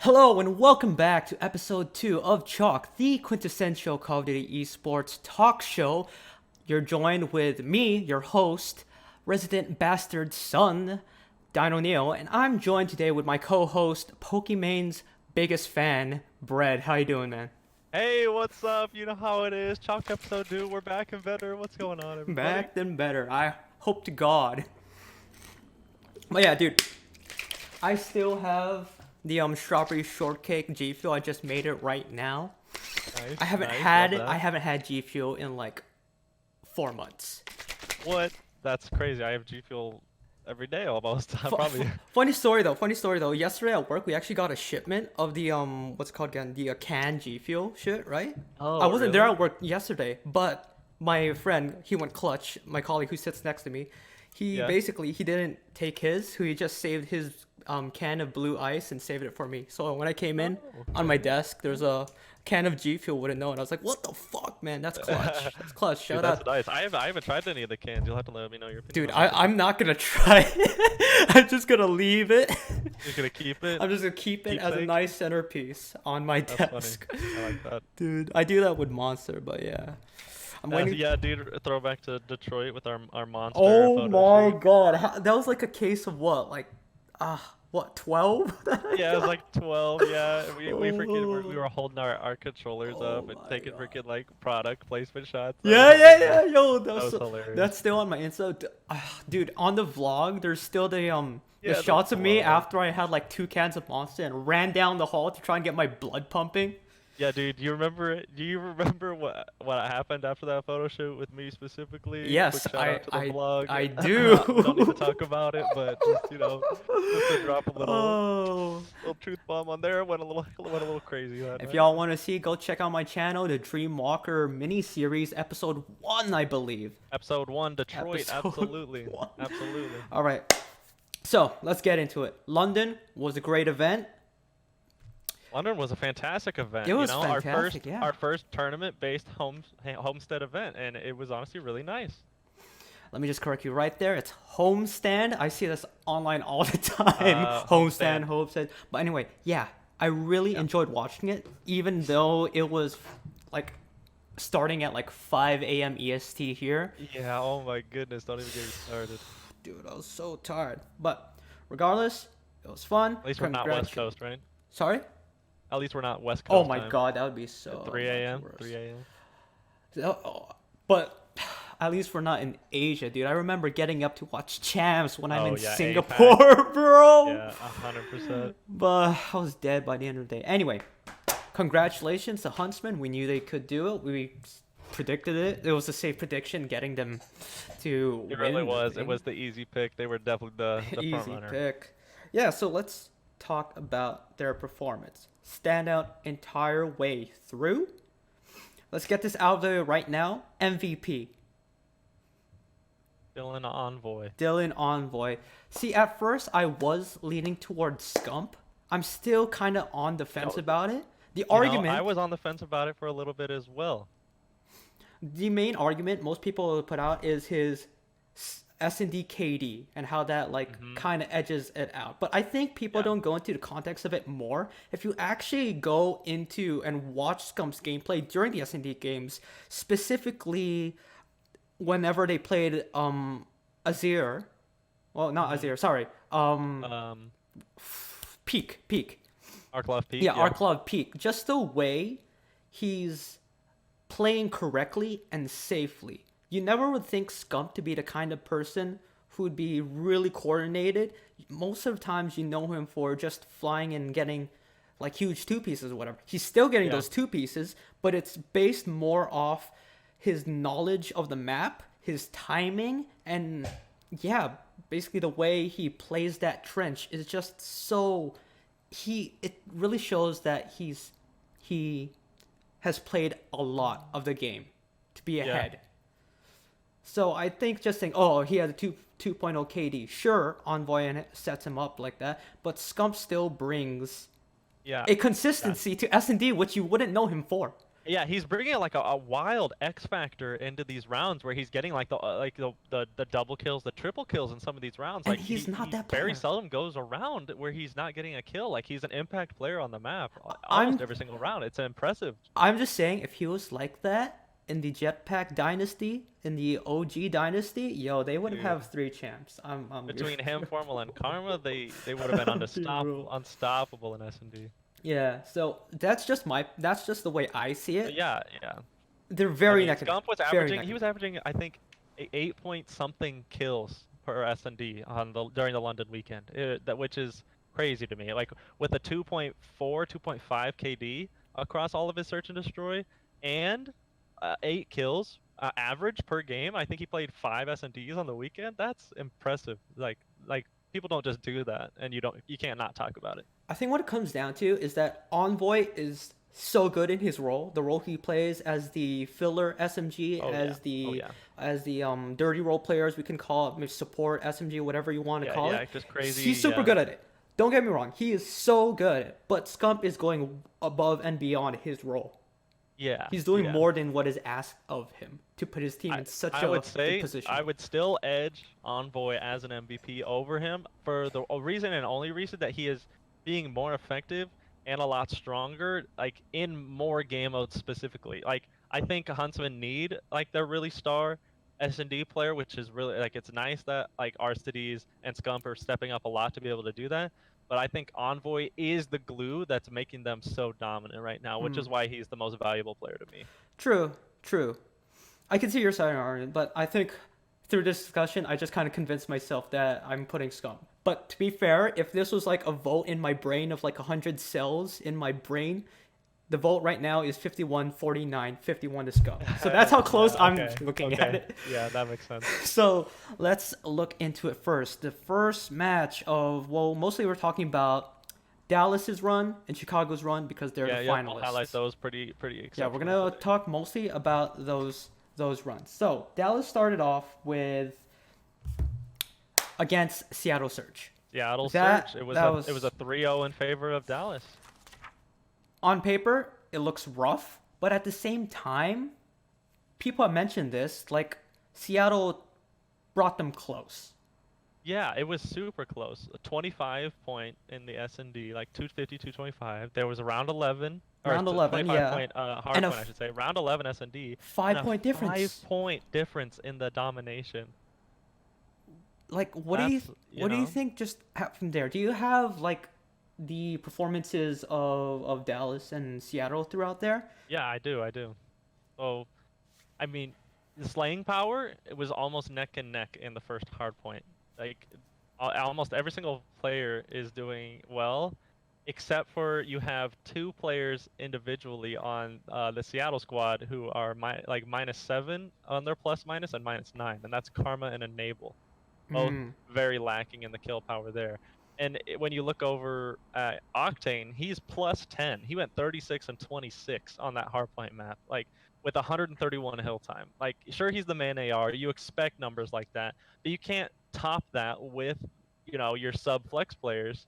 Hello and welcome back to episode 2 of Chalk, the quintessential Call of Duty Esports talk show. You're joined with me, your host, resident bastard son, Dino Neo, and I'm joined today with my co-host, Pokemon's biggest fan, Bread. How you doing, man? Hey, what's up? You know how it is. Chalk episode 2, we're back and better. What's going on, everybody? Back then better. I hope to God. But yeah, dude, I still have the strawberry shortcake G Fuel. I just made it right now. Nice, I haven't nice, had love it. that. I haven't had G Fuel in like 4 months. What? That's crazy. I have G Fuel every day almost. Fu- Probably. Funny story though. Funny story though. Yesterday at work, we actually got a shipment of the what's it called again? The CAN G Fuel shit, right? Oh, I wasn't there really? at work yesterday, but my friend, he went clutch. My colleague who sits next to me, he Yeah. basically he didn't take his. He just saved his can of blue ice and saved it for me. So when I came in Oh, on my desk, there's a can of G Fuel. Wouldn't know, and I was like, "What the fuck, man? That's clutch. That's clutch. Dude, Shout that's out." nice. I haven't tried any of the cans. You'll have to let me know your opinion. Dude, on that. I'm not gonna try it. I'm just gonna leave it. You're gonna keep it? I'm just gonna keep it as a Keepsake? nice centerpiece on my That's desk. funny. I like that. Dude, I do that with Monster, but yeah. I'm waiting. Yeah, dude, throwback to Detroit with our monster Oh photo my shoot. god. That was like a case of what? Like, what, 12? Yeah, it was like 12. Yeah, we freaking we Oh. were holding our controllers Oh up and my taking God. freaking like product placement shots. Yeah. Yo, That was hilarious. that's still on my Insta. Dude, on the vlog, there's still the Yeah, the shots of me vlog. after I had like 2 cans of Monster and ran down the hall to try and get my blood pumping. Yeah, dude, do you remember what happened after that photo shoot with me specifically? Yes, Quick shout out to the vlog. I do. We don't need to talk about it, but just just to drop a Oh. little truth bomb on there. Went a little crazy that If night. y'all want to see, go check out my channel, the Dreamwalker mini-series, episode 1, I believe. Episode 1, Detroit, Episode absolutely, 1. absolutely. All right. So, let's get into it. London was a great event. London was a fantastic event. It was our fantastic, first yeah. our first tournament-based homestead event, and it was honestly really nice. Let me just correct you right there. It's Homestand. I see this online all the time. Homestand. Homestand. But anyway, yeah, I really enjoyed watching it, even though it was like starting at like 5 a.m. EST here. Yeah. Oh my goodness! Don't even get me started. Dude, I was so tired. But regardless, it was fun. At least we're not West Coast, right? Sorry? At least we're not West Oh Coast my time. god, that would be so At 3 much a.m. worse. 3 a.m. But at least we're not in Asia, dude. I remember getting up to watch champs when I'm Oh, in yeah, Singapore, bro. Yeah, 100%. But I was dead by the end of the day. Anyway, congratulations to Huntsman. We knew they could do it. We predicted it. It was a safe prediction, getting them to It win really the was. It thing. was the easy pick. They were definitely the front Easy runner. pick. Yeah, so let's talk about their performance. Stand out entire way through. Let's get this out of the way right now. MVP. Dylan Envoy. Dylan Envoy. See, at first I was leaning towards Scump. I'm still kind of on the fence know, about it. The You know, argument, I was on the fence about it for a little bit as well. the main argument most people put out is his S&D KD and how that like kind of edges it out. But I think people Yeah. don't go into the context of it more. If you actually go into and watch Scump's gameplay during the S&D games, specifically whenever they played Azir, well, not Azir, sorry, Peak. Arclov Pete. Yeah, Arclov Peak. Just the way he's playing correctly and safely. You never would think Scump to be the kind of person who would be really coordinated. Most of the times you know him for just flying and getting like huge 2-pieces or whatever. He's still getting Yeah. those 2-pieces, but it's based more off his knowledge of the map, his timing, and yeah, basically the way he plays that trench is just so it really shows that he has played a lot of the game to be ahead. So I think just saying, oh, he has a 2.0 KD, sure, Envoy sets him up like that, but Scump still brings Yeah. a consistency to S&D which you wouldn't know him for. Yeah, he's bringing like a wild X factor into these rounds where he's getting like the double kills, the triple kills in some of these rounds. And Like he's not he that very player. seldom goes around where he's not getting a kill. Like he's an impact player on the map almost I'm every single round. It's impressive. I'm just saying, if he was like that in the Jetpack Dynasty, in the OG Dynasty, yo, they would Dude, have three champs. I'm between him, Formal, and Karma, they would have been being real. unstoppable in S&D. Yeah, so that's just the way I see But it. yeah, yeah. They're I very mean, neck and neck, Scump was very averaging, neck he and was neck. averaging, I think, 8 point something kills per S&D on the during the London weekend. Which is crazy to me. Like with a 2.4, 2.5 KD across all of his search and destroy, and 8 kills average per game. I think he played 5 S&Ds on the weekend. That's impressive. Like people don't just do that, and you can't not talk about it. I think what it comes down to is that Envoy is so good in his role, the role he plays as the filler SMG, Oh yeah. Oh yeah. as the dirty role players we can call it, maybe support SMG, whatever you want to Yeah, call it. yeah, just crazy. He's super Yeah. good at it. Don't get me wrong, he is so good at it, but Scump is going above and beyond his role. Yeah. He's doing Yeah. more than what is asked of him to put his team I in such I a would good say position. I would still edge Envoy as an MVP over him for the reason and only reason that he is being more effective and a lot stronger, like in more game modes specifically. Like I think Huntsman need like their really star S&D player, which is really like it's nice that like Arstides and Scump are stepping up a lot to be able to do that. But I think Envoy is the glue that's making them so dominant right now, which Hmm. is why he's the most valuable player to me. True, true. I can see your side, Aaron, but I think through this discussion, I just kind of convinced myself that I'm putting Scum. But to be fair, if this was like a vote in my brain of like 100 cells in my brain, the vote right now is 51-49, 51 to Scum. So that's how close Yeah, I'm okay. looking at Okay. it. Yeah, that makes sense. So let's look into it first. The first match of, well, mostly we're talking about Dallas's run and Chicago's run because they're the Yeah, yep. I'll highlight finalists. those pretty Yeah, we're exceptional gonna today. talk mostly about those runs. So Dallas started off with against Seattle Surge. Seattle Surge. It was That it was was a 3-0 in favor of Dallas. on paper it looks rough, but at the same time, people have mentioned this like Seattle brought them close. Yeah, it was super close. A 25 point in the S&D, like 250, 225. There was a round 11, or Round 11, 25 yeah, point hard and a point, I should say. Round 11 S&D, and 5 point a five difference. point difference in the domination. Like, That's, what do you think just happened there? Do you have like the performances of Dallas and Seattle throughout there? yeah, I do. So, I mean, the slaying power, it was almost neck and neck in the first hard point. Like almost every single player is doing well, except for you have two players individually on the Seattle squad who are like -7 on their plus minus and -9, and that's Karma and Enable, both Mm, very lacking in the kill power there. And when you look over at Octane, he's +10. He went 36 and 26 on that hardpoint map, like with 131 hill time. Like, sure, he's the main AR. You expect numbers like that, but you can't top that with, your sub flex players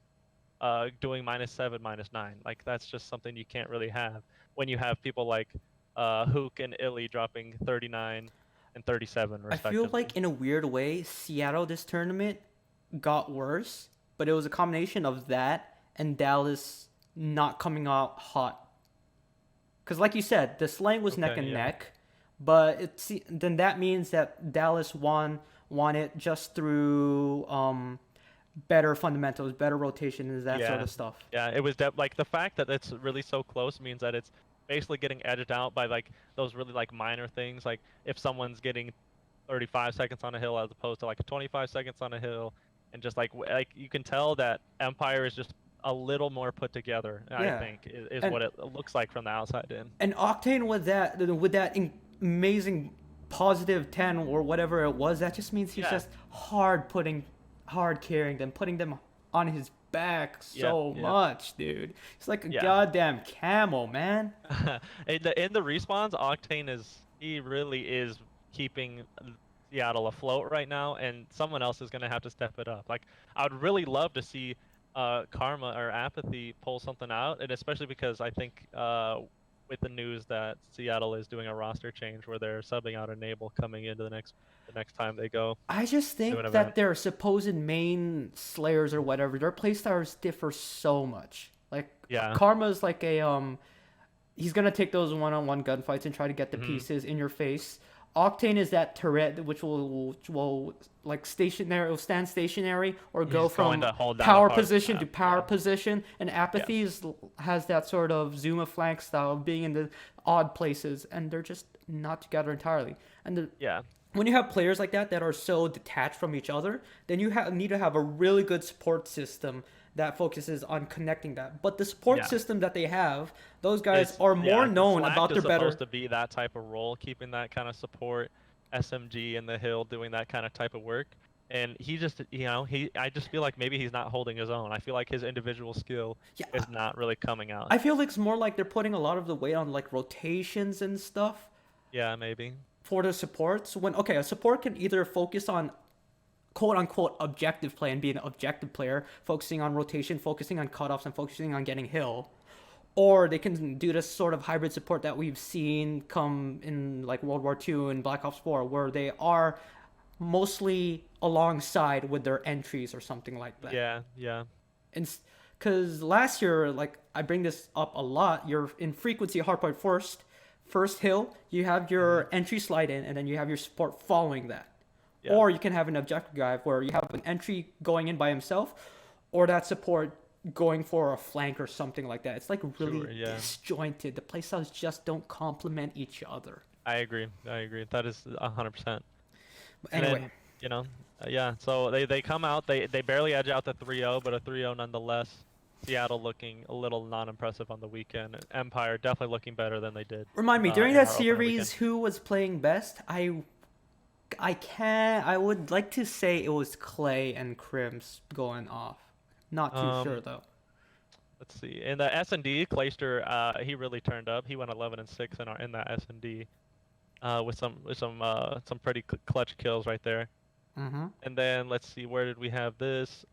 doing -7, -9. Like, that's just something you can't really have when you have people like Hook and Illy dropping 39 and 37 I feel respectively. like in a weird way, Seattle this tournament got worse, but it was a combination of that and Dallas not coming out hot. Because, like you said, the slang was neck Okay, and yeah. neck, but then that means that Dallas won it just through better fundamentals, better rotation, and that sort Yeah, of stuff. yeah. It was like the fact that it's really so close means that it's basically getting edged out by like those really like minor things. Like if someone's getting 35 seconds on a hill as opposed to like 25 seconds on a hill, and just like you can tell that Empire is just a little more put together. I Yeah, think is and what it looks like from the outside in. Octane with that amazing positive 10 or whatever it was, that just means he's Yeah, just hard carrying them, putting them on his back yep, so yep, much, dude. He's like a yeah. goddamn camel, man. In the respawns, Octane he really is keeping Seattle afloat right now, and someone else is gonna have to step it up. Like I would really love to see Karma or Apathy pull something out, and especially because I think with the news that Seattle is doing a roster change where they're subbing out Enable coming into the next time they go I just to an think that event. their supposed main slayers or whatever, their playstyles differ so much. Like Yeah. Karma's like a he's gonna take those one-on-one gunfights and try to get the Hmm. pieces in your face. Octane is that turret which will like stationary, will stand stationary or go He's going from to hold down a power part of the position to map. power Yeah. position. And Yeah. Apathy has that sort of Zuma flank style of being in the odd places, and they're just not together entirely. And Yeah. when you have players like that that are so detached from each other, then you need to have a really good support system that focuses on connecting that. But the support Yeah. system that they have, those guys It's are more yeah, known Slacked about is their supposed better. to be that type of role, keeping that kind of support, SMG in the hill, doing that kind of type of work. And he just, I just feel like maybe he's not holding his own. I feel like his individual skill Yeah, is not really coming out. I feel like it's more like they're putting a lot of the weight on like rotations and stuff Yeah, maybe. for the supports. When okay, a support can either focus on quote unquote objective play and be an objective player, focusing on rotation, focusing on cutoffs, and focusing on getting hill. Or they can do this sort of hybrid support that we've seen come in like World War II and Black Ops 4, where they are mostly alongside with their entries or something like that. Yeah, yeah. And because last year, like I bring this up a lot, you're in frequency hardpoint first hill, you have Hmm. your entry slide in, and then you have your support following that. Yeah. Or you can have an objective guy where you have an entry going in by himself, or that support going for a flank or something like that. It's like really Sure, yeah. disjointed. The playstyles just don't complement each other. I agree. I agree. That is 100%. But And anyway, then, yeah, so they come out, they barely edge out the 3-0, but a 3-0 nonetheless. Seattle looking a little non-impressive on the weekend. And Empire definitely looking better than they did remind me during in that our opener weekend. series, who was playing best? I would like to say it was Clay and Crims going off. Not too sure Um, though. let's see. In the S&D, Clayster, he really turned up. He went 11-6 in that S&D, with some pretty clutch kills right there. Mm-hmm. And then let's see, where did we have this?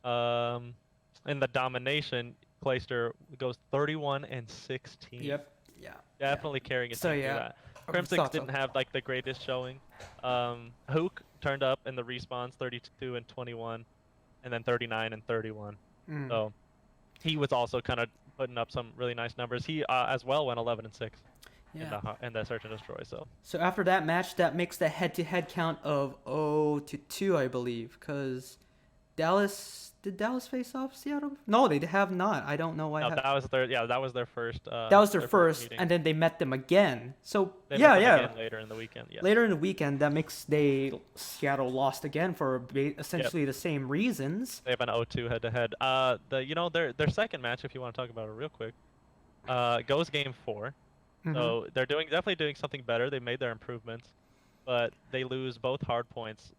In the domination, Clayster goes 31-16. Yep. Yeah. Yeah. Definitely carrying a So team through yeah, that. I Crimsix thought so. didn't have like the greatest showing. Hook turned up in the respawns 32-21, and then 39-31. Mm. So he was also kind of putting up some really nice numbers. He as well went 11-6 Yeah. in the search and destroy. So So after that match, that makes the head-to-head count of 0-2, I believe, because Dallas face off Seattle? No, they have not. I don't know why. no, that was their first That was their their first first, meeting. and then they met them again. So They met yeah, them yeah. again later in the weekend. Yes. Later in the weekend, that makes Seattle lost again for Yep. essentially the same reasons. They have an 0-2 head to head. Their second match, if you want to talk about it real quick, goes game 4. Hmm. So they're definitely doing something better. They made their improvements, but they lose both hard points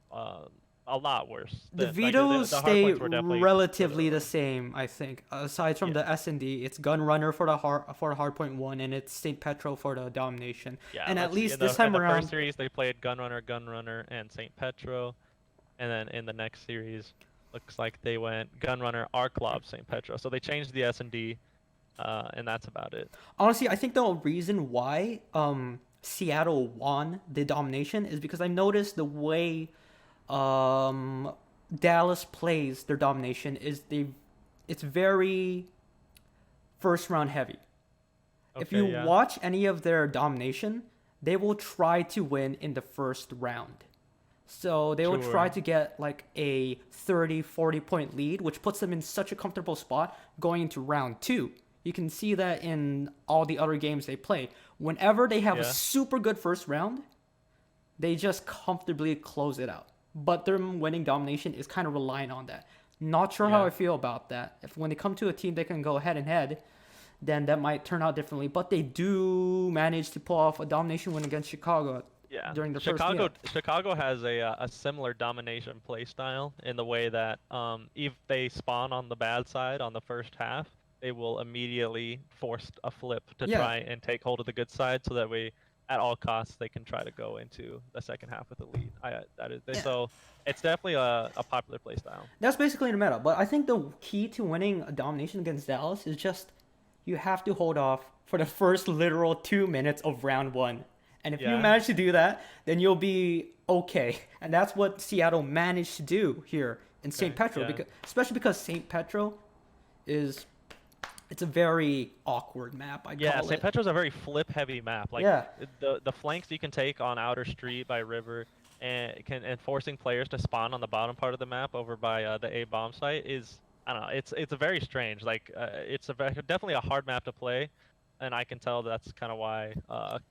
a lot worse. The Than, like the vetoes hard stay points were definitely further relatively the away. same, I think. Aside from Yeah, the S&D, it's Gunrunner for the hardpoint one, and it's Saint Petro for the domination. yeah. And at Let's see. least this time In the first around, series, they played Gunrunner, and Saint Petro, and then in the next series, looks like they went Gunrunner, Arclob, Saint Petro. So they changed the S&D, and that's about it. honestly, I think the reason why Seattle won the domination is because I noticed the way um Dallas plays their domination is it's very first round heavy. If you Okay, yeah. watch any of their domination, they will try to win in the first round. So they will try Sure. to get like a 30, 40 point lead, which puts them in such a comfortable spot going into round 2. You can see that in all the other games they play. Whenever they have a Yeah. super good first round, they just comfortably close it out. But their winning domination is kind of relying on that. Not sure how Yeah. I feel about that. If when they come to a team they can go head and head, then that might turn out differently. But they do manage to pull off a domination win against Chicago Yeah, during the first meetup. Chicago has a similar domination play style in the way that if they spawn on the bad side on the first half, they will immediately force a flip to Yeah, try and take hold of the good side, so that way, at all costs, they can try to go into the second half with a lead. yeah. So it's definitely a popular play style. That's basically the meta. But I think the key to winning a domination against Dallas is just you have to hold off for the first literal 2 minutes of round one. And if you Yeah. manage to do that, then you'll be okay. And that's what Seattle managed to do here in St. Okay. Petro, Yeah. because especially because St. Petro is it's a very awkward map, I Yeah, call St. it. Petro's a very flip-heavy map. Like Yeah. the flanks you can take on Outer Street by River and forcing players to spawn on the bottom part of the map over by the A bomb site is I don't know. It's a very strange. Like it's definitely a hard map to play, and I can tell that's kind of why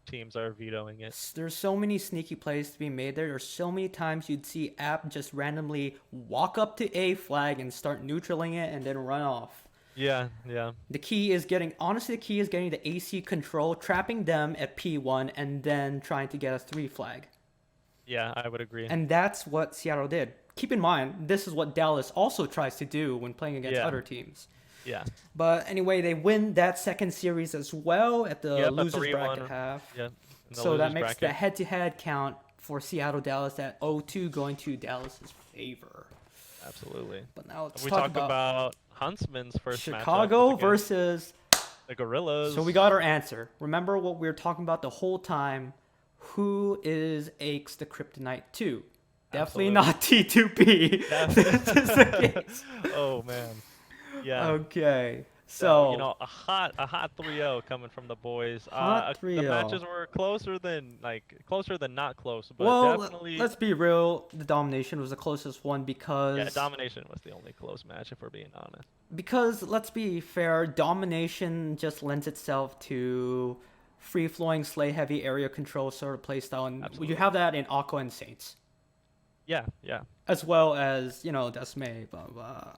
teams are vetoing it. There's so many sneaky plays to be made there. There's so many times you'd see App just randomly walk up to A flag and start neutraling it and then run off. Yeah, yeah, The key is getting the AC control, trapping them at P1, and then trying to get a 3 flag. yeah. I would agree. And that's what Seattle did. Keep in mind, this is what Dallas also tries to do when playing against Yeah. other teams. Yeah. But anyway, they win that second series as well at the Yep, a losers 3-1. bracket half. Yeah. In the So that losers makes the bracket. head-to-head count for Seattle-Dallas at 0-2 going to Dallas's favor. Absolutely. But now let's We talk talk about about Huntsman's first Chicago matchup versus... the Gorillas. So we got our answer. Remember what we were talking about the whole time? Who is Aches the Kryptonite 2? Definitely not T2P. This is the case. Oh man. Yeah. Okay. So, So, a hot 3-0 coming from the boys. Hot The 3-0. matches were closer than not close, but well, definitely let's be real. The domination was the closest one because yeah, domination was the only close match if we're being honest. because let's be fair, domination just lends itself to free-flowing, slay-heavy area control sort of playstyle, and Absolutely. you have that in Aqua and Saints, Yeah, yeah. as well as Desme, blah blah.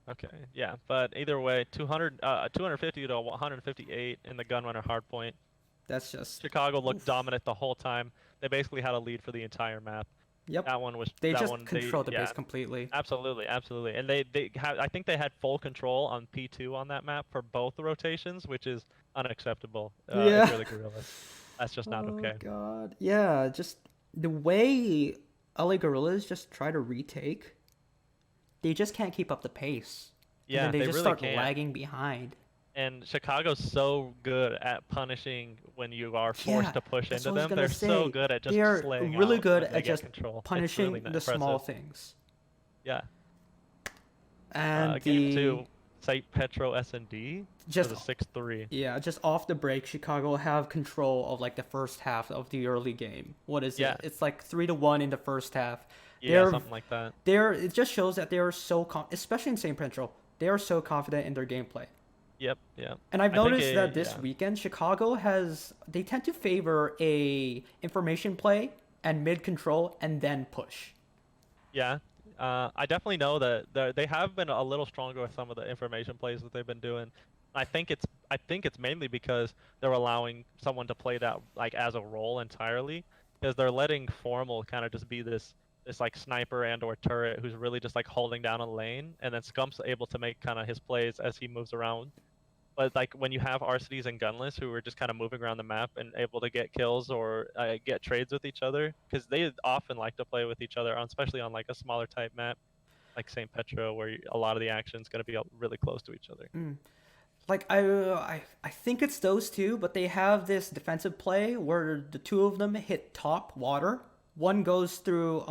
Okay. Yeah, but either way, 250 to 158 in the Gunrunner hardpoint. That's just Chicago looked dominant the whole time. They basically had a lead for the entire map. yep. That one was They that just one, controlled the yeah, base completely. absolutely, absolutely. And they had I think they had full control on P2 on that map for both the rotations, which is unacceptable Yeah. if you're the Gorillas. That's just not okay. Oh god. Yeah, just the way LA Gorillas just try to retake, they just can't keep up the pace. Yeah, and then they just really start can't. lagging behind. And Chicago's so good at punishing when you are forced Yeah, to push that's into what I was them. gonna They're so say. good at just They're slaying really out good when they at get just control. It's punishing really the impressive. small things. Yeah. And Game 2, St. Petro S&D Just- was a 6-3. yeah, just off the break, Chicago have control of like the first half of the early game. What is Yeah. it? It's like 3-1 in the first half. Yeah, They're something like that. it just shows that they are so especially in St. Petro, they are so confident in their gameplay. Yep, yeah. And I've I think noticed that this yeah. weekend Chicago they tend to favor a information play and mid control and then push. Yeah, I definitely know that they have been a little stronger with some of the information plays that they've been doing. I think it's mainly because they're allowing someone to play that like as a role entirely, because they're letting Formal kind of just be this like sniper and or turret who's really just like holding down a lane, and then Scump's able to make kind of his plays as he moves around. But like when you have RCDs and Gunless who are just kind of moving around the map and able to get kills or get trades with each other, because they often like to play with each other, especially on like a smaller type map like St. Petro, where a lot of the action is going to be really close to each other. Like I think it's those two, but they have this defensive play where the two of them hit top water. One goes through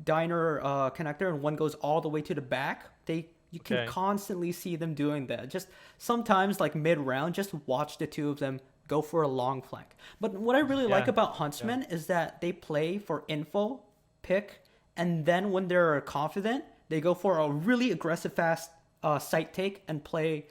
diner connector and one goes all the way to the back. You can Okay. constantly see them doing that. Just sometimes like mid round, just watch the two of them go for a long flank. But what I really like Yeah. about Huntsman is that they play for info, pick, and then when they're confident, they go for a really aggressive fast site take and play,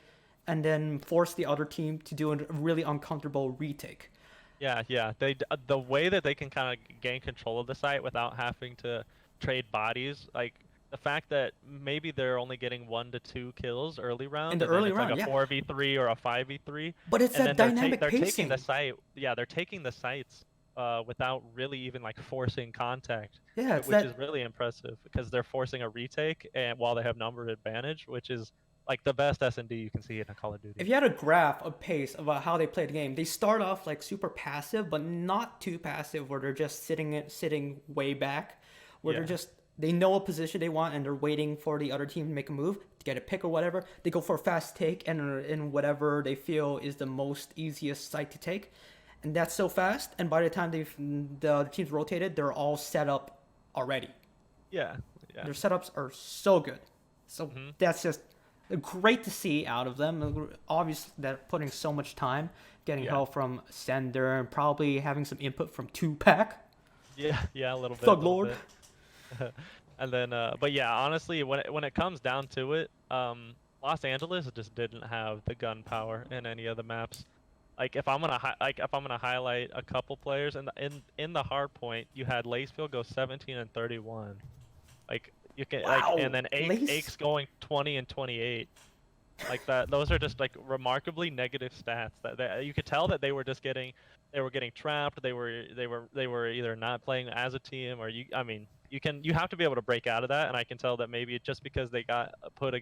and then force the other team to do a really uncomfortable retake. Yeah, yeah. The way that they can kind of gain control of the site without having to trade bodies, like the fact that maybe they're only getting 1 to 2 kills early round, In the and then early it's round, like a yeah. 4v3 or a 5v3. But it's And that then dynamic they're taking pacing. the site. Yeah, they're taking the sites without really even like forcing contact. Yeah, it's which that is really impressive because they're forcing a retake and while they have number advantage, which is like the best S&D you can see in a Call of Duty. if you had a graph of pace about how they play the game, they start off like super passive, but not too passive where they're just sitting way back, where Yeah. they know a position they want and they're waiting for the other team to make a move. get a pick or whatever, they go for a fast take and in whatever they feel is the most easiest site to take, and that's so fast. And by the time the teams rotated, they're all set up already. Yeah, yeah. Their setups are so good. So Hmm. that's just great to see out of them. Obviously, they're putting so much time, getting Yeah. help from Sender, and probably having some input from Tupac. Yeah, yeah, a little bit. Thug a little Lord. bit. And then, but yeah, honestly, when it comes down to it, Los Angeles just didn't have the gunpowder in any of the maps. Like if I'm gonna highlight a couple players in the hard point, you had Lacefield go 17 and 31. Like you can and Wow, then Lace. Aches going 20 and 28. Like that, those are just like remarkably negative stats that you could tell that they were getting trapped. They were either not playing as a team, or you have to be able to break out of that. And I can tell that maybe just because they got put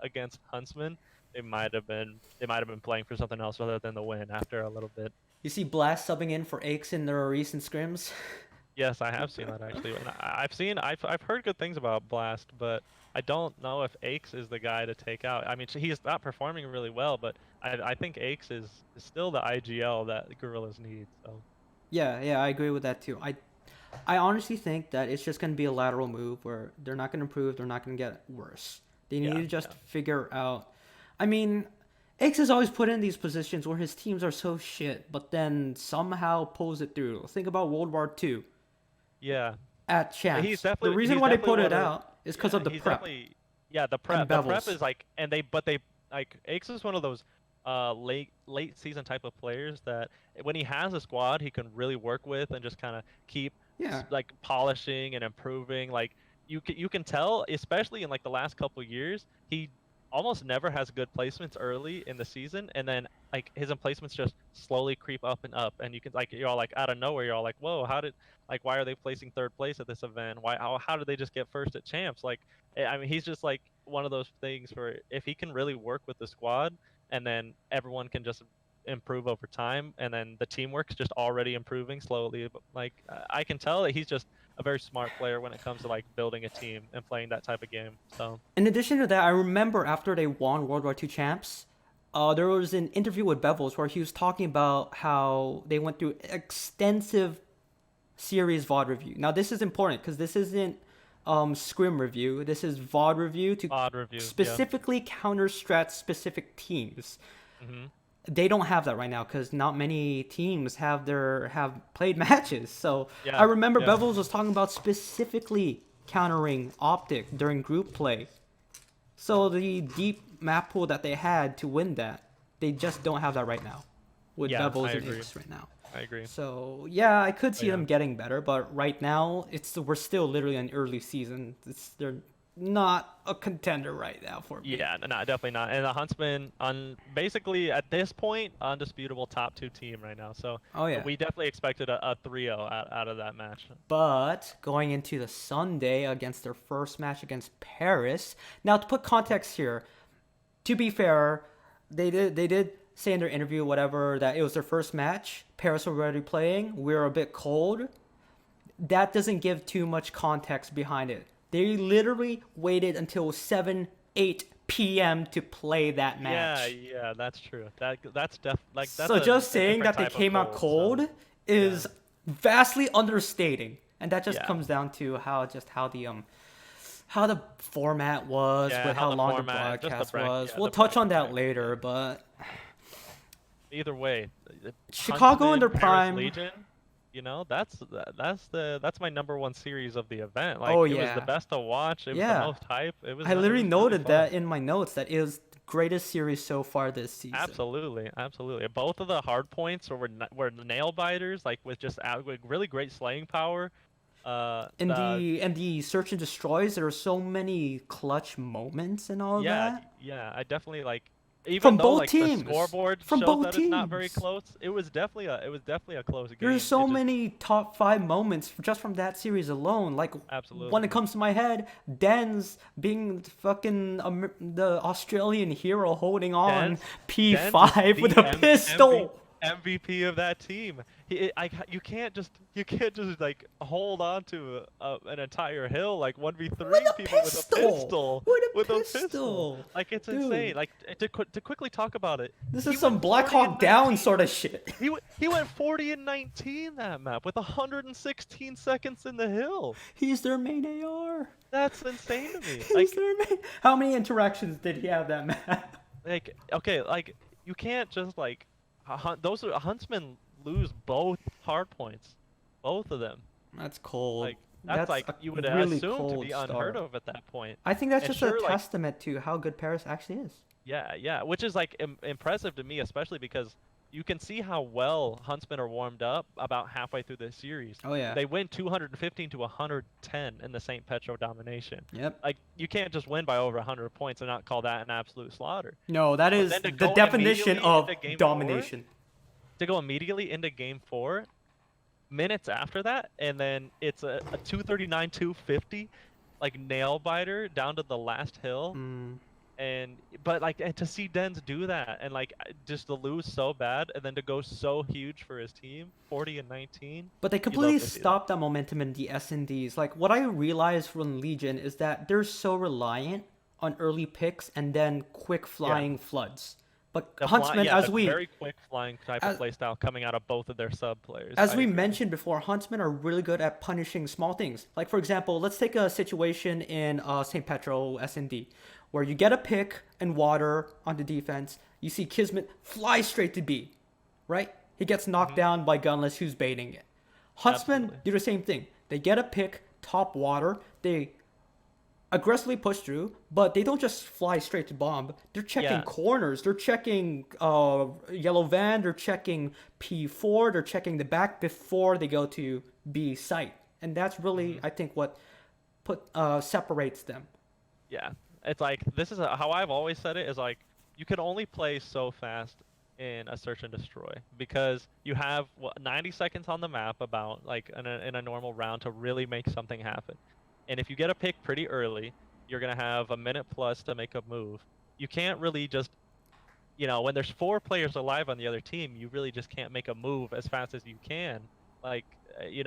against Huntsman, they might have been playing for something else other than the win after a little bit. You see Blast subbing in for Aches in their recent scrims. Yes, I have seen that actually. And I've heard good things about Blast, but I don't know if Aches is the guy to take out. I mean, he's not performing really well, but I think Aches is still the IGL that Gorillas need. So Yeah, I agree with that too. I honestly think that it's just gonna be a lateral move where they're not gonna improve, they're not gonna get worse. They need yeah, to just yeah, figure out. I mean, X is always put in these positions where his teams are so shit, but then somehow pulls it through. Think about World War II yeah. at He's Champs. The definitely reason he's why they definitely put it one of out is because yeah of the he's prep definitely yeah and the prep Bevels. is like they like Aches is one of those late season type of players that when he has a squad he can really work with and just kind of keep Yeah, like polishing and improving. Like you can tell, especially in like the last couple years, he almost never has good placements early in the season, and then like his placements just slowly creep up and up, and you can like you're all like out of nowhere, you're all like, whoa, how did like why are they placing third place at this event? How did they just get first at champs? Like I mean, he's just like one of those things where if he can really work with the squad, and then everyone can just improve over time, and then the teamwork's just already improving slowly. But like I can tell that he's just a very smart player when it comes to like building a team and playing that type of game. So in addition to that, I remember after they won World War II champs, there was an interview with Bevels where he was talking about how they went through extensive series VOD review. Now this is important because this isn't scrim review. This is VOD review to odd review, yeah. specifically counter strat specific teams. Hmm. They don't have that right now because not many teams have played matches. So I Yeah, remember yeah, Bevels was talking about specifically countering Optic during group play. So the deep map pool that they had to win that, they just don't have that right now with yeah. I Bevels and agree. X right now. I agree. So yeah, I could But see yeah. them getting better, but right now we're still literally in early season. They're not a contender right now for me. Yeah, no, definitely not. And the Huntsman, on basically at this point, undisputable top two team right now. So Oh yeah. we definitely expected a 3-0 out of that match. But going into the Sunday against their first match against Paris. Now to put context here, to be fair, they did say in their interview whatever that it was their first match. Paris were already playing. We were a bit cold. That doesn't give too much context behind it. They literally waited until 7, 8 p.m. to play that Yeah, match. yeah, that's true. That's that's So just a saying different that they type of came out cold. So cold is yeah, vastly understating. And that just yeah, comes down to how the format was, yeah. with How how the long the format, just the broadcast was. yeah, We'll the touch on that bracket. later, but Either way, Chicago in Huntsman, their Paris prime. Legion, that's my number one series of the event. Like Oh it was the yeah, best to watch. It was the yeah. most hype. I It literally was really noted fun. that in my notes that it was the greatest series so far this season. Absolutely, absolutely. Both of the hard points were nail biters, like with just with really great slaying power. And The the search and destroys, there are so many clutch moments and all of that yeah, I definitely like. Even from though both like the teams. scoreboard From shows both that it's not very teams. close, it was definitely a close There's game. so It just many top five moments just from that series alone. Like when it absolutely. comes to my head, Den's being fucking the Australian hero holding on Dens Dens is P5 the with a pistol. MVP of that team. You can't just like hold on to an entire hill like With 1v3 a people with a pistol! pistol. With a With a pistol. pistol! Like it's insane. Dude, Like to quickly talk about it. this He is some went Black 40 and Hawk Down 19. sort of shit. He went 40 and 19 that map with 116 seconds in the hill. He's their main AR. That's insane to me. He's their main. How many interactions did he have that map? Okay, like you can't just like those are huntsmen lose both hard points, both of them. That's cold. Like that's like a you would really assume to cold be unheard start. of at that point. I think that's And just a sure, like testament to how good Paris actually is. yeah, which is like impressive to me, especially because you can see how well huntsmen are warmed up about halfway through this series. Oh yeah. They win 215 to 110 in the St. Petro domination. Yep. Like you can't just win by over 100 points and not call that an absolute slaughter. No, that But is then to the go definition immediately of into game 4, domination. to go immediately into game 4 minutes after that, and then it's a 239 250 like nail biter down to the last hill. But like, and to see Dens do that and like just to lose so bad and then to go so huge for his team, 40 and 19. But they you love completely to see that. stopped that momentum in the S&Ds. Like, what I realized from Legion is that they're so reliant on early picks and then quick flying floods. But Huntsman, Yeah, as the we very quick flying type of playstyle coming out of both of their sub players. as I we agree. mentioned before, Huntsmen are really good at punishing small things. Like, for example, let's take a situation in St. Petro S&D where you get a pick and water on the defense. You see Kismet fly straight to B, right? He gets knocked down by Gunless, who's baiting it. Huntsmen Absolutely. do the same thing. They get a pick, top water. They aggressively push through, but they don't just fly straight to bomb. They're checking Yeah. corners. They're checking yellow van. They're checking P4. They're checking the back before they go to B site, and that's really, I think, what separates them. Yeah, it's like this is how I've always said it is like you can only play so fast in a search and destroy because you have 90 seconds on the map about like in a normal round to really make something happen. And if you get a pick pretty early, you're gonna have a minute plus to make a move. You can't really just, when there's 4 players alive on the other team, you really just can't make a move as fast as you can. Like, it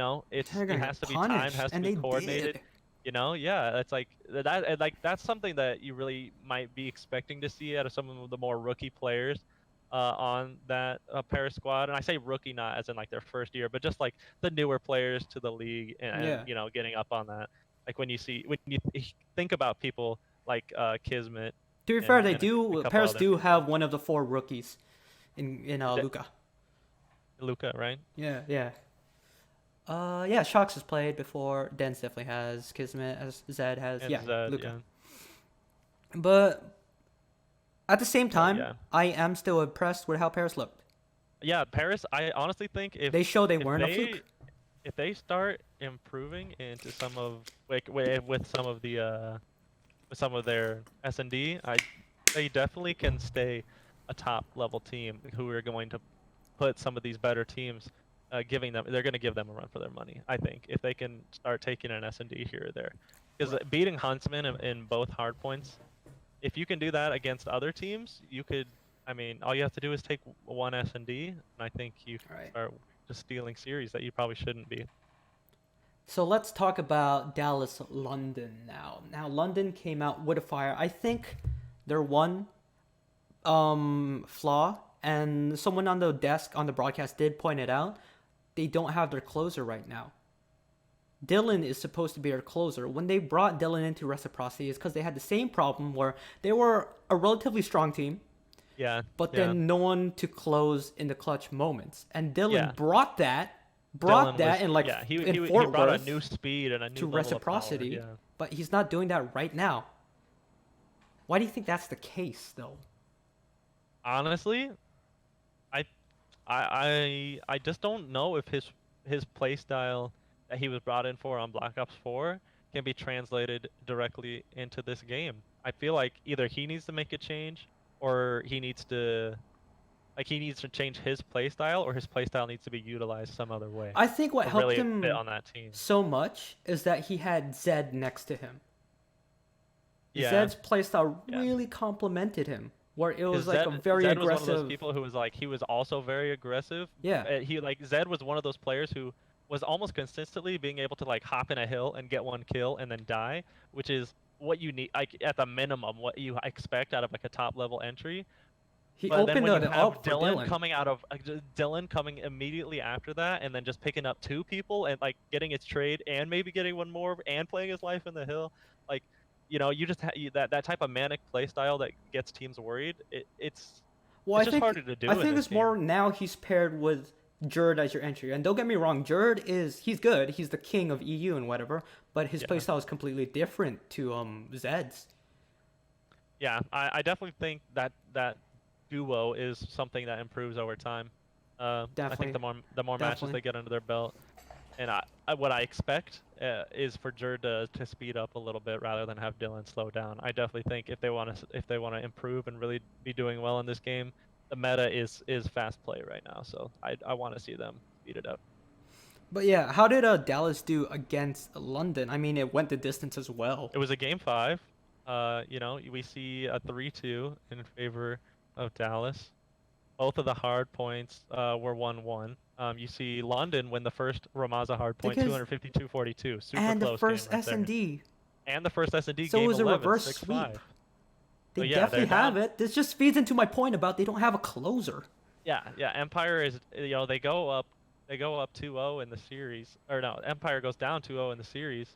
They're gonna has get to be timed, punished, has to and be they coordinated. did. Yeah, it's like that. And like that's something that you really might be expecting to see out of some of the more rookie players on that Paris squad. And I say rookie not as in like their first year, but just like the newer players to the league, and Yeah. getting up on that. Like when you think about people like Kismet To be fair, they and a do. couple Paris other do people. have one of the 4 rookies in De- Luca. Luca, right? Yeah. Yeah, Shox has played before. Dens definitely has. Kismet, as Zed has. And Yeah, Zed, Luca. yeah. But at the same time, yeah. I am still impressed with how Paris looked. Yeah, Paris. I honestly think They show they if weren't a they fluke. if they start improving into some of like with some of the with some of their S&D, they definitely can stay a top level team who are going to put some of these better teams, they're going to give them a run for their money. I think if they can start taking an S&D here or there, because beating Huntsman in both hard points, if you can do that against other teams, you could. I mean, all you have to do is take one S&D, and I think you can Right. start just stealing series that you probably shouldn't be. So let's talk about Dallas London now. Now London came out with a fire. I think their one flaw, and someone on the desk on the broadcast did point it out, they don't have their closer right now. Dylan is supposed to be their closer. When they brought Dylan into Reciprocity, it's because they had the same problem where they were a relatively strong team, Yeah. but yeah. then no one to close in the clutch moments. And Dylan Yeah. brought that Dylan was- in like yeah, he in Fort brought a Worth new speed and a new to level of power, Reciprocity, yeah. but he's not doing that right now. Why do you think that's the case, though? Honestly, I just don't know if his play style that he was brought in for on Black Ops 4 can be translated directly into this game. I feel like either he needs to make a change or he needs to change his play style, or his play style needs to be utilized some other way I think what to helped really him fit on that team. so much is that he had Zed next to him. Yeah. Zed's playstyle Yeah. really complemented him. where it was Because like a very Zed was one of those aggressive. people who was like he was also very aggressive. Yeah, He like Zed was one of those players who was almost consistently being able to like hop in a hill and get one kill and then die, which is what you need like at the minimum what you expect out of like a top level entry. he But then opened when it you have up for Dylan. Dylan coming immediately after that, and then just picking up two people and like getting his trade and maybe getting one more and playing his life in the hill, like you just that type of manic play style that gets teams worried. Well, It's just harder to I do in think this it's more game. now he's paired with Jerd as your entry. And don't get me wrong, he's good. He's the king of EU and whatever, but his Yeah, playstyle is completely different to Zed's. yeah. I definitely think that duo is something that improves over time. I think Definitely, the more matches definitely. they get under their belt. And what I expect is for Jerd to speed up a little bit rather than have Dylan slow down. I definitely think if they want to improve and really be doing well in this game, the meta is fast play right now. So I want to see them speed it up. But yeah, how did Dallas do against London? I mean, it went the distance as well. It was a game five. We see a 3-2 in favor of Dallas. Both of the hard points were 1-1. You see London win the first Ramaza hard point, Because 252-42. Super and the close game first right S and there. D, And the first S&D so it game was a 11, reverse sweep. 6-5. So They yeah, definitely they're have down. it. This just feeds into my point about they don't have a closer. Yeah, yeah. Empire is, they go up 2-0 in the series, or no, Empire goes down 2-0 in the series,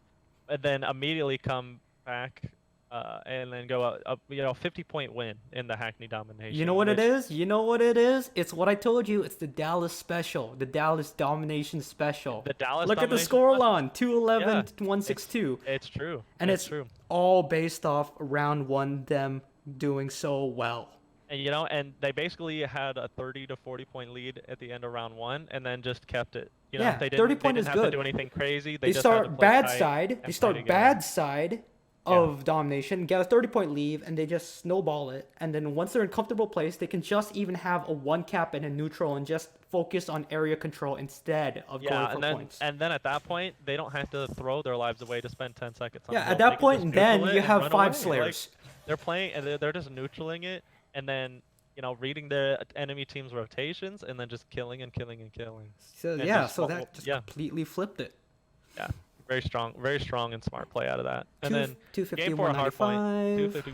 and then immediately come back, and then go up 50-point win in the Hackney You know domination, what it which is? You know what it is? It's what I told you. It's the Dallas special, the Dallas domination special. the Dallas Look at the domination score special. line, 211 Yeah, to it's 162. it's true. And It's it's true. all based off round one, them doing so well. And they basically had a 30 to 40 point lead at the end of round one, and then just kept it. Yeah, They 30 didn't they point didn't is have to good. do anything crazy. They They just had to start play bad tight side. They and play start together. bad side Yeah. of domination, get a 30-point lead, and they just snowball it. And then once they're in comfortable place, they can just even have a one cap and a neutral and just focus on area control instead of going Yeah, for points. and then at that point, they don't have to throw their lives away to spend 10 seconds on Yeah, the at hill. They that can just point, neutral then it you and have run five away. Like slayers. they're playing and they're just neutraling it, and then reading the enemy team's rotations, and then just killing and killing and killing. So And yeah, just so that just yeah, completely flipped it. yeah, very strong and smart play out of that. And Two then two fifty game four one ninety hard point, five.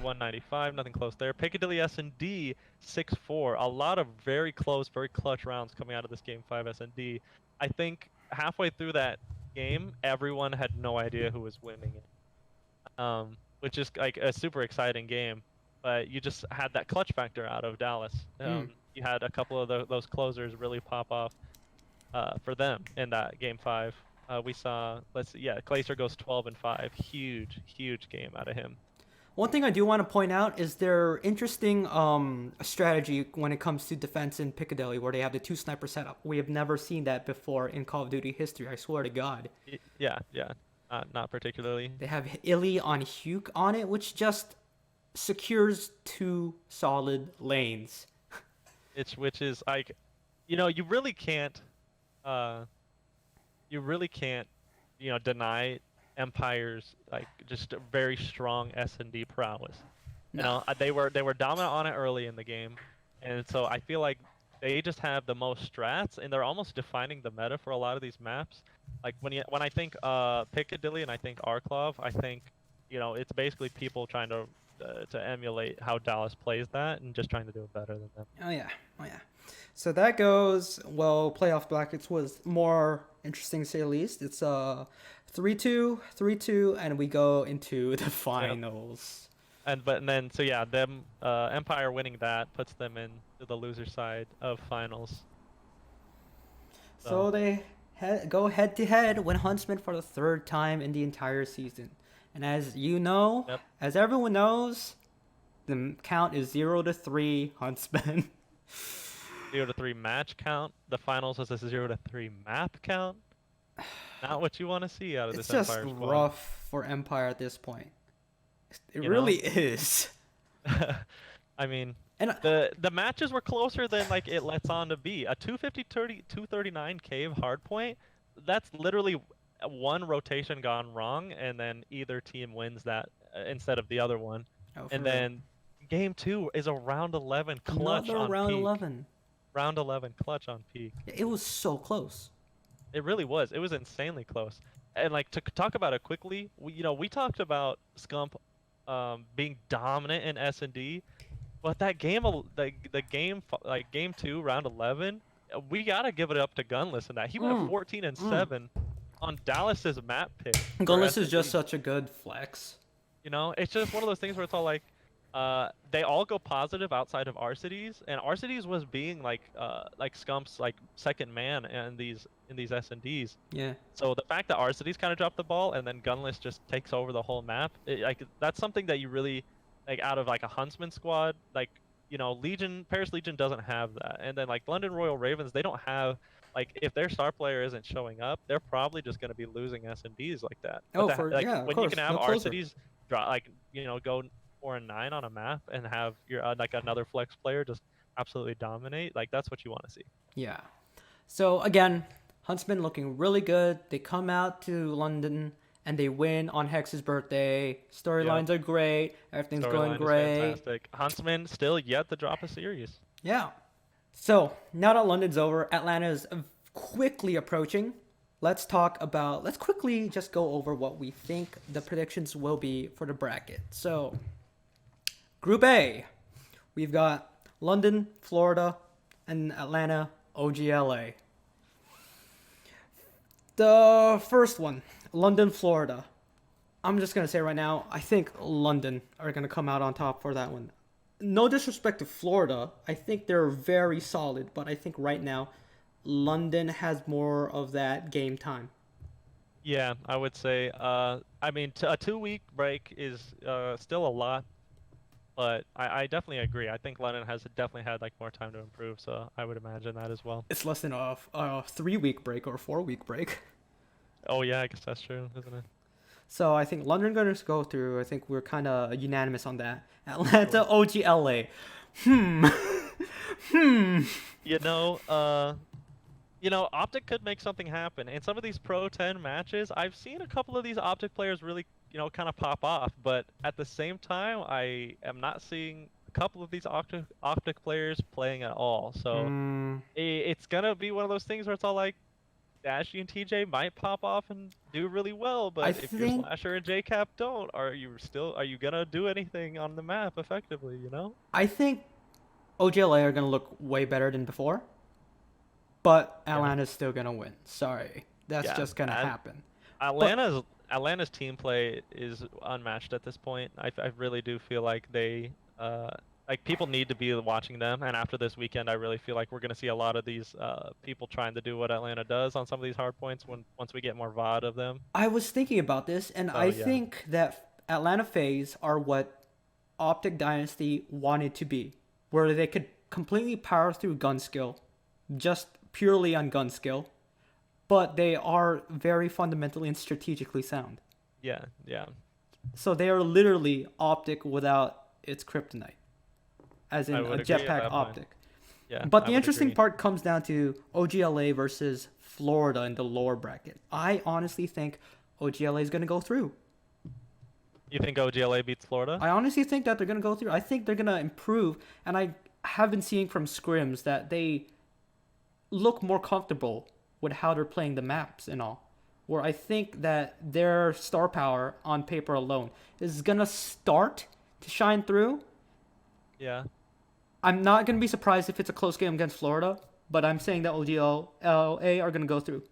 251-95, nothing close there. Piccadilly S&D 6-4. A lot of very close, very clutch rounds coming out of this game five S&D. I think halfway through that game, everyone had no idea who was winning it. Which is like a super exciting game. But you just had that clutch factor out of Dallas. Mm. You had a couple of those closers really pop off for them in that game five. We saw, let's see, yeah, Glacier goes 12-5. Huge game out of him. One thing I do want to point out is their interesting strategy when it comes to defense in Piccadilly, where they have the two sniper setup. We have never seen that before in Call of Duty history. I swear to God. Yeah, not particularly. They have Illy on Huke on it, which just secures two solid lanes. Which is like, you really can't, you really can't, deny Empire's like just a very strong S&D prowess. No. They were dominant on it early in the game, and so I feel like they just have the most strats, and they're almost defining the meta for a lot of these maps. Like when I think Piccadilly and I think Arklov, I think it's basically people trying to emulate how Dallas plays that and just trying to do it better than them. Oh yeah, oh yeah. So that goes well. Playoff brackets was more interesting to say the least. It's 3-2, 3-2, and we go into the finals. And then so yeah, them Empire winning that puts them in the loser side of finals. So they go head to head win Huntsman for the third time in the entire season. And as you know, Yep. as everyone knows, the count is 0-3 Huntsman. 0-3 match count. The finals was a 0-3 map count. Not what you want to see out of It's this just Empire squad. rough for Empire at this point. It You really is. I mean, And the matches were closer than like it lets on to be. A 239 cave hardpoint, that's literally one rotation gone wrong, and then either team wins that instead of the other one. oh, for And real. then Game 2 is a round 11 clutch Another on round peak. 11. Round 11 clutch on peak. It was so close. It really was. It was insanely close. And like to talk about it quickly, we talked about Scump being dominant in S&D, but that the game like game 2 round 11, we got to give it up to Gunless in that. He went Mm, 14 and mm. 7 on Dallas's map pick for Gunless is just S&D. such a good flex. It's just one of those things where it's all like, they all go positive outside of Arcides, and Arcides was being like Scump's like second man in these S&Ds. Yeah. So the fact that Arcides kind of dropped the ball and then Gunless just takes over the whole map, like that's something that you really like out of like a Huntsman squad, like Paris Legion doesn't have that, and then like London Royal Ravens, they don't have like if their star player isn't showing up, they're probably just going to be losing S&Ds like that. But Oh, for like yeah, of when you can course, have no closer. Arcides drop like go 4 and 9 on a map and have your like another flex player just absolutely dominate, like that's what you want to see. Yeah. So again, Huntsman looking really good. They come out to London and they win on Hex's birthday. Yep. Storylines are great. Everything's going Storyline is great. fantastic. Huntsman still yet to drop a series. Yeah. So now that London's over, Atlanta is quickly approaching. Let's quickly just go over what we think the predictions will be for the bracket. So, Group A, we've got London, Florida, and Atlanta, OGLA. The first one, London, Florida. I'm just going to say right now, I think London are going to come out on top for that one. No disrespect to Florida. I think they're very solid, but I think right now, London has more of that game time. Yeah, I would say. I mean, a 2 week break is still a lot, but I definitely agree. I think London has definitely had like more time to improve, so I would imagine that as well. It's less than a 3 week break or a 4 week break. Oh yeah, I guess that's true, isn't it? So I think London going to go through. I think we're kind of unanimous on that. Atlanta, OGLA. Hmm. Hmm. You know, Optic could make something happen. In some of these Pro 10 matches, I've seen a couple of these Optic players really, kind of pop off. But at the same time, I am not seeing a couple of these Optic players playing at all. So Mm, it's gonna be one of those things where it's all like, Dashy and TJ might pop off and do really well, I but if your think Slasher and JCap don't, are you gonna do anything on the map effectively, I think OGLA are going to look way better than before, but Yeah. Atlanta's still going to win. Sorry. That's Yeah. just going to And happen. But Atlanta's team play is unmatched at this point. I really do feel like they like people need to be watching them, and after this weekend I really feel like we're going to see a lot of these people trying to do what Atlanta does on some of these hard points once we get more VOD of them. I was thinking about this, and So I yeah. think that Atlanta FaZe are what Optic Dynasty wanted to be, where they could completely power through gun skill, just purely on gun skill, but they are very fundamentally and strategically sound. Yeah, yeah. So they are literally Optic without its kryptonite, as I in a would agree at jetpack that point. Optic. Yeah, But I the would interesting agree. part comes down to OGLA versus Florida in the lower bracket. I honestly think OGLA is going to go through. You think OGLA beats Florida? I honestly think that they're going to go through. I think they're going to improve. And I have been seeing from scrims that they look more comfortable with how they're playing the maps and all. Where I think that their star power on paper alone is going to start to shine through. Yeah. I'm not going to be surprised if it's a close game against Florida, but I'm saying that OGLA are going to go through.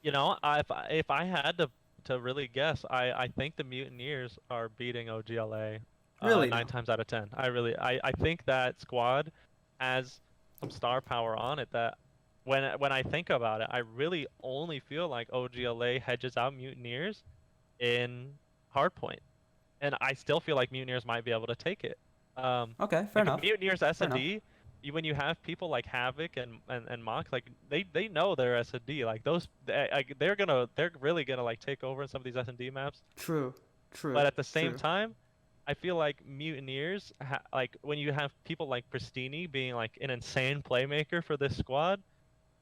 If I had to really guess, I think the Mutineers are beating OGLA Really, 9 though. times out of 10. I think that squad has some star power on it that when I think about it, I really only feel like OGLA hedges out Mutineers in hardpoint, and I still feel like Mutineers might be able to take it. Okay, fair Like a enough. Mutineers Fair enough. S&D, when you have people like Havoc and Mox, like they know they're S&D. Like they're really gonna like take over in some of these S&D maps. True. But True. at the same True. time, I feel like Mutineers, like when you have people like Pristini being like an insane playmaker for this squad,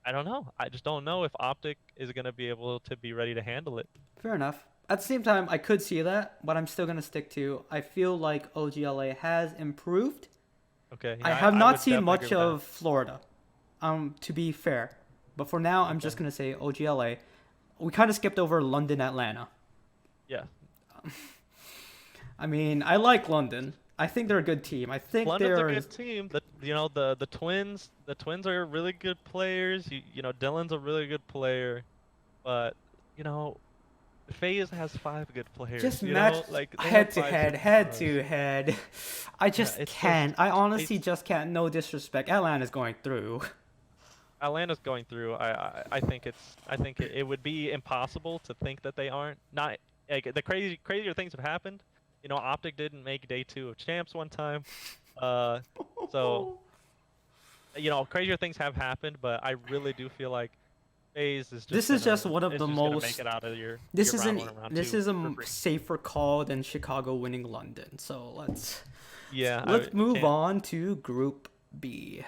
I don't know. I just don't know if Optic is gonna be able to be ready to handle it. Fair enough. At the same time, I could see that, but I'm still gonna stick to. I feel like OGLA has improved. Okay, I yeah, have I not would seen definitely agree much with that. of Florida, to be fair. But for now, I'm Okay. just gonna say OGLA. We kind of skipped over London, Atlanta. Yeah. I mean, I like London. I think they're a good team. I think London's a they're good team. The twins are really good players. You know, Dylan's a really good player, but you know, FaZe has five good players. just You matched know, like they have head to five head, head superstars. to head. I Yeah, just it's just can't. I honestly it's just can't. No disrespect. Atlanta's going through. Atlanta's going through. I think it would be impossible to think that they aren't. Not like the crazier things have happened. You know, Optic didn't make day two of champs one time. Uh, so you know, crazier things have happened, but I really do feel like FaZe This is just one of is the just gonna make most. it out of your This round isn't. one and round This two is a for free. safer call than Chicago winning London. So Yeah, let's I move can't. on to Group B.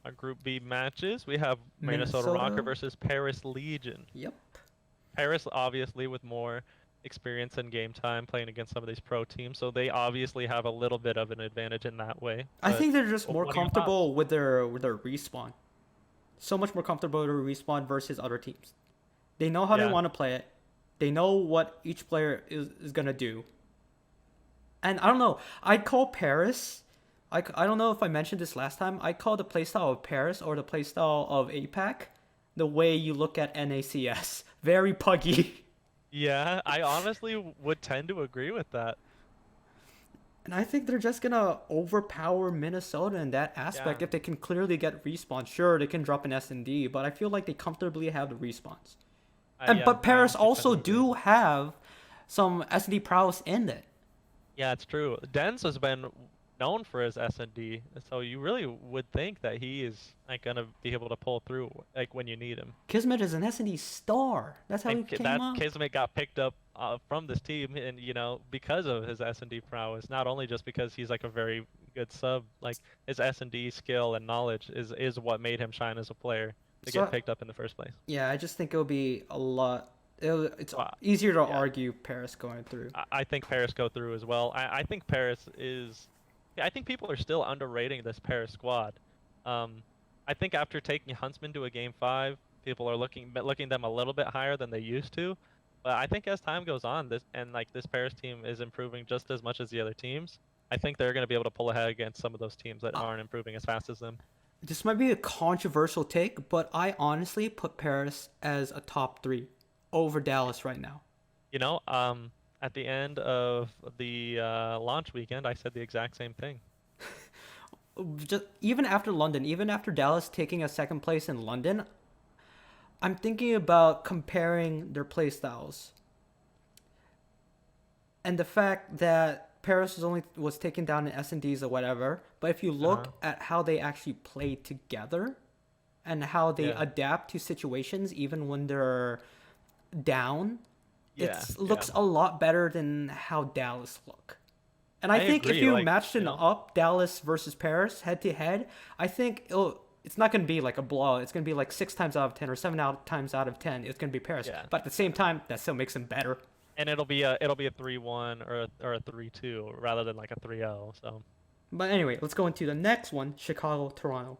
Our Group B matches, we have Minnesota Rocker Minnesota. versus Paris Legion. Yep. Paris obviously with more experience and game time playing against some of these pro teams, so they obviously have a little bit of an advantage in that way. I But think they're just more what are your thoughts? comfortable with their respawn. So much more comfortable with their respawn versus other teams. They know how they Yeah, want to play it. They know what each player is gonna do. And I don't know. I'd call Paris. I don't know if I mentioned this last time. I call the playstyle of Paris or the playstyle of APAC the way you look at NACS. Very puggy. yeah, I honestly would tend to agree with that. And I think they're just gonna overpower Minnesota in that Yeah, aspect if they can clearly get respawns. Sure, they can drop an S&D, but I feel like they comfortably have the respawns. And yeah, but I Paris also tend also to agree. do have some S&D prowess in it. Yeah, it's true. Dens has been known for his S&D, so you really would think that he is like gonna be able to pull through like when you need him. Kismet is an S&D star. That's how And he came that up. Kismet got picked up from this team, and you know because of his S&D prowess, not only just because he's like a very good sub, like his S&D skill and knowledge is what made him shine as a player to get So picked up in the first place. yeah, I just think it'll be a lot. It's Well, easier to yeah, argue Paris going through. I think Paris go through as well. I think Paris is. Yeah, I think people are still underrating this Paris squad. Um, I think after taking Huntsman to a game five, people are looking them a little bit higher than they used to. But I think as time goes on, this Paris team is improving just as much as the other teams. I think they're going to be able to pull ahead against some of those teams that Uh, aren't improving as fast as them. this might be a controversial take, but I honestly put Paris as a top three over Dallas right now. You know, at the end of the launch weekend, I said the exact same thing. Just even after London, even after Dallas taking a second place in London, I'm thinking about comparing their play styles and the fact that Paris was taken down in S&Ds or whatever. But if you Uh-huh. look at how they actually play together and how they Yeah. adapt to situations, even when they're down, Yeah. it Yeah. looks a lot better than how Dallas look. And I I think if agree. you Like, matched you an know, up Dallas versus Paris head to head, I think it's not going to be like a blowout. It's going to be like 6 times out of 10 or times out of 10. It's going to be Paris. yeah. But at the same time, that still makes them better. And it'll be a 3-1 or a 3-2 rather than like a 3-0. So But anyway, let's go into the next one, Chicago, Toronto.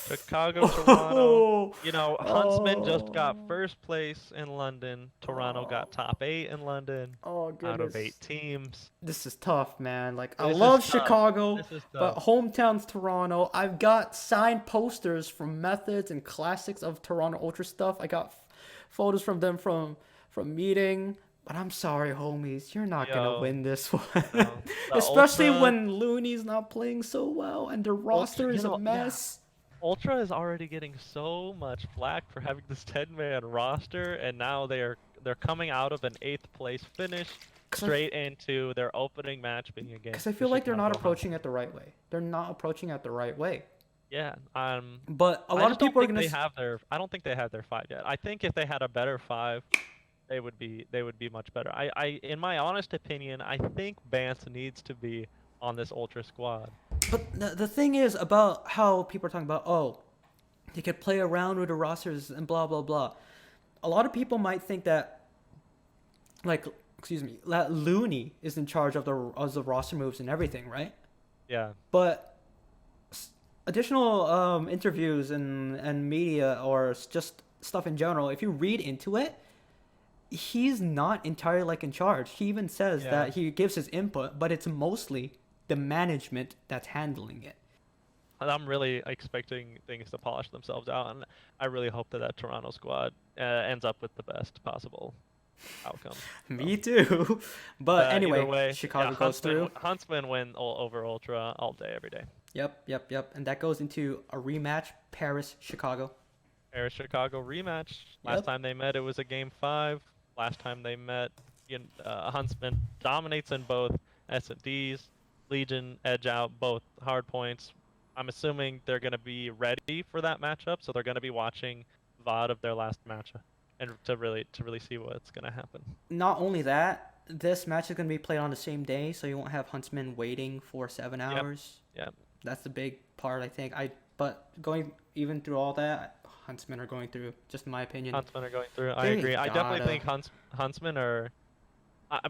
Chicago, Toronto. Oh, You know, Huntsman just got oh, first place in London. Toronto oh, got top eight in London oh, out of goodness. 8 teams. This is tough, man. Like, I This is love tough. Chicago, This is but tough. hometown's Toronto. I've got signed posters from Methods and classics of Toronto Ultra stuff. I got photos from them from meeting. But I'm sorry, homies, you're not gonna Yo, win this one. no. The Especially Ultra, when Looney's not playing so well and their Ultra, roster is a yeah. mess. Ultra is already getting so much flack for having this 10-man roster, and now they're coming out of an eighth place finish Cause I, straight into their opening match being cause I against the feel like they're not Chicago approaching Huntsmen. it the right way. They're not approaching it the right way. Yeah, But a I lot of just don't people are think gonna. they have their. I don't think they have their five yet. I think if they had a better five, they would be much better. In my honest opinion, I think Bance needs to be on this Ultra squad. But the thing is about how people are talking about, oh, they could play around with the rosters and blah blah blah. A lot of people might think that, like, excuse me, that Looney is in charge of the roster moves and everything, right? Yeah. But additional interviews and media or just stuff in general, if you read into it, he's not entirely like in charge. He even says Yeah. that he gives his input, but it's mostly the management that's handling it. I'm really expecting things to polish themselves out, and I really hope that that Toronto squad ends up with the best possible outcome. So, Me too. But either anyway, way, yeah, Chicago goes through. Huntsman win over Ultra all day, every day. Yep. And that goes into a rematch, Paris, Chicago. Paris Chicago rematch. Last Yep. time they met, it was a game 5. Last time they met, Huntsman dominates in both S&Ds. Legion edge out both hard points. I'm assuming they're going to be ready for that matchup, so they're going to be watching VOD of their last matchup and to really see what's going to happen. Not only that, this match is going to be played on the same day, so you won't have Huntsman waiting for 7 hours. Yep. That's the big part, I think. But going even through all that, Huntsmen are going through. Just in my opinion. Huntsmen are going through. I They agree. I definitely gotta. think Huntsmen are.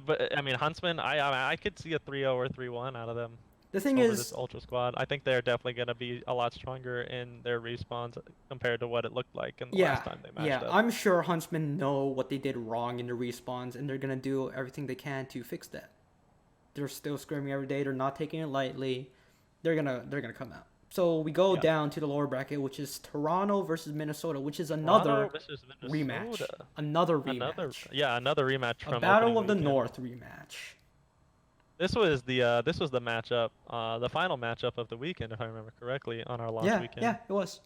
But I mean, Huntsmen. I could see a 3-0 or 3-1 out of them The thing over this is, Ultra squad. I think they're definitely going to be a lot stronger in their respawns compared to what it looked like in the yeah, last time they matched up. I'm sure Huntsmen know what they did wrong in the respawns, and they're gonna do everything they can to fix that. They're still screaming every day. They're not taking it lightly. They're gonna come out. So we go Yeah. down to the lower bracket, which is Toronto versus Minnesota, which is Toronto another versus rematch. Minnesota. Another rematch. Another rematch A from Battle opening of the weekend. North rematch. This was the matchup, the final matchup of the weekend, if I remember correctly, on our last weekend. Yeah, it was.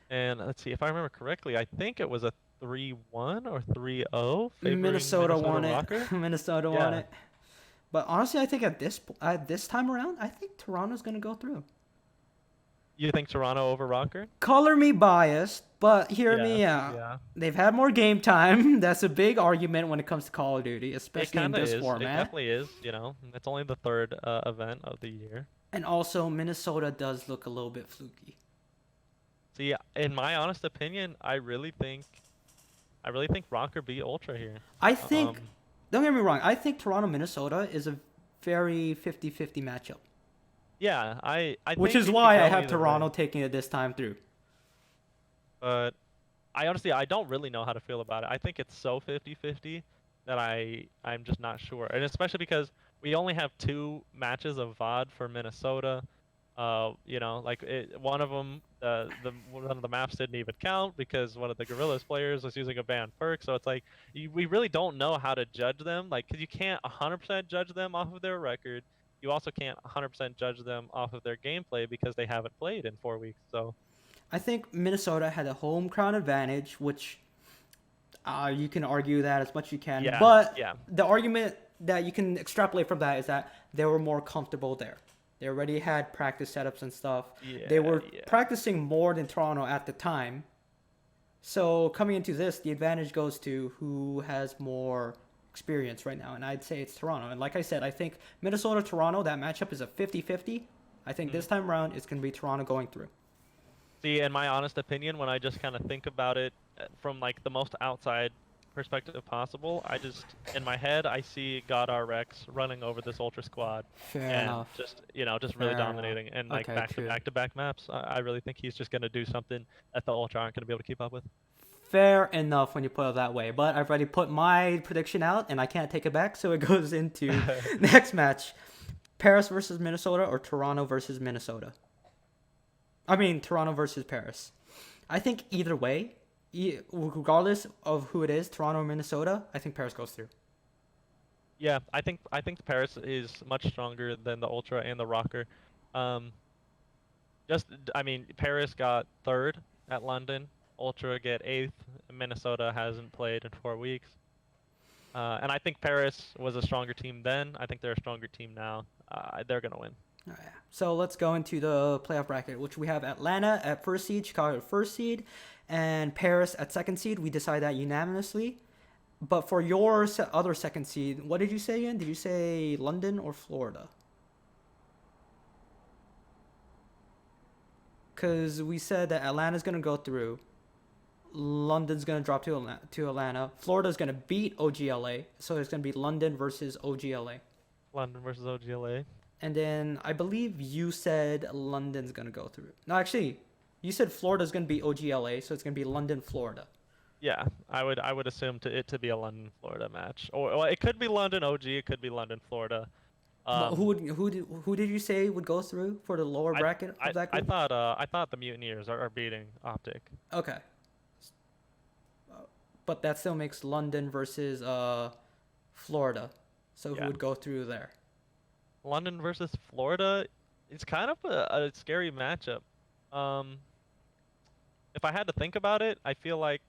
And let's see, if I remember correctly, I think it was a 3-1 or 3-0 favoring Minnesota won Rocker. it. Minnesota won it. But honestly, I think at this time around, I think Toronto's gonna go through. You think Toronto over Rocker? Color me biased, but hear me Yes, out. yeah. They've had more game time. That's a big argument when it comes to Call of Duty, It especially in kind of this is. It format. definitely is. It's only the third event of the year. And also, Minnesota does look a little bit fluky. See, in my honest opinion, I really think Rocker beat Ultra here. I think, Um, don't get me wrong, I think Toronto Minnesota is a very 50-50 matchup. yeah, I Which think is it could why I go have either Toronto way. taking it this time through. But I don't really know how to feel about it. I think it's so 50-50 that I'm just not sure. And especially because we only have 2 matches of VOD for Minnesota. One of them, one of the maps didn't even count because one of the Gorillas players was using a banned perk. So it's like we really don't know how to judge them. Like, 'cause you can't 100% judge them off of their record. You also can't 100% judge them off of their gameplay because they haven't played in 4 weeks. So I think Minnesota had a home crown advantage, which you can argue that as much as you can. yeah, But yeah, the argument that you can extrapolate from that is that they were more comfortable there. They already had practice setups and stuff. They were yeah. practicing more than Toronto at the time. So coming into this, the advantage goes to who has more experience right now. And I'd say it's Toronto. And like I said, I think Minnesota-Toronto, that matchup is a 50-50. I think this time around, it's going to be Toronto going through. See, in my honest opinion, when I just kind of think about it from like the most outside perspective possible, in my head, I see God R Rex running over this Ultra squad Fair and enough. just Fair really enough. dominating and like Okay, true. back to back maps. I really think he's just going to do something that the Ultra aren't going to be able to keep up with. Fair enough when you put it that way. But I've already put my prediction out, and I can't take it back, so it goes into next match. Paris versus Minnesota or Toronto versus Minnesota? I mean, Toronto versus Paris. I think either way, regardless of who it is, Toronto or Minnesota, I think Paris goes through. Yeah, I think the Paris is much stronger than the Ultra and the Rocker. Um, I mean, Paris got 3rd at London. Ultra get 8th. Minnesota hasn't played in 4 weeks. And I think Paris was a stronger team then. I think they're a stronger team now. They're going to win. Oh, yeah. So let's go into the playoff bracket, which we have Atlanta at 1st seed, Chicago at 1st seed, and Paris at 2nd seed. We decide that unanimously. But for your other 2nd seed, what did you say again? Did you say London or Florida? Because we said that Atlanta's going to go through. London's gonna drop to Atlanta. Florida's gonna beat OGLA, so it's gonna be London versus OGLA. London versus OGLA. And then I believe you said London's gonna go through. No, actually, you said Florida's gonna be OGLA, so it's gonna be London, Florida. Yeah, I would assume it to be a London Florida match, or well, it could be London OG, it could be London Florida. But who did you say would go through for the lower I bracket I of that I group? thought the Mutineers are beating Optic. Okay, but that still makes London versus Florida. So who Yeah, would go through there? London versus Florida. It's kind of a scary matchup. Um, if I had to think about it, I feel like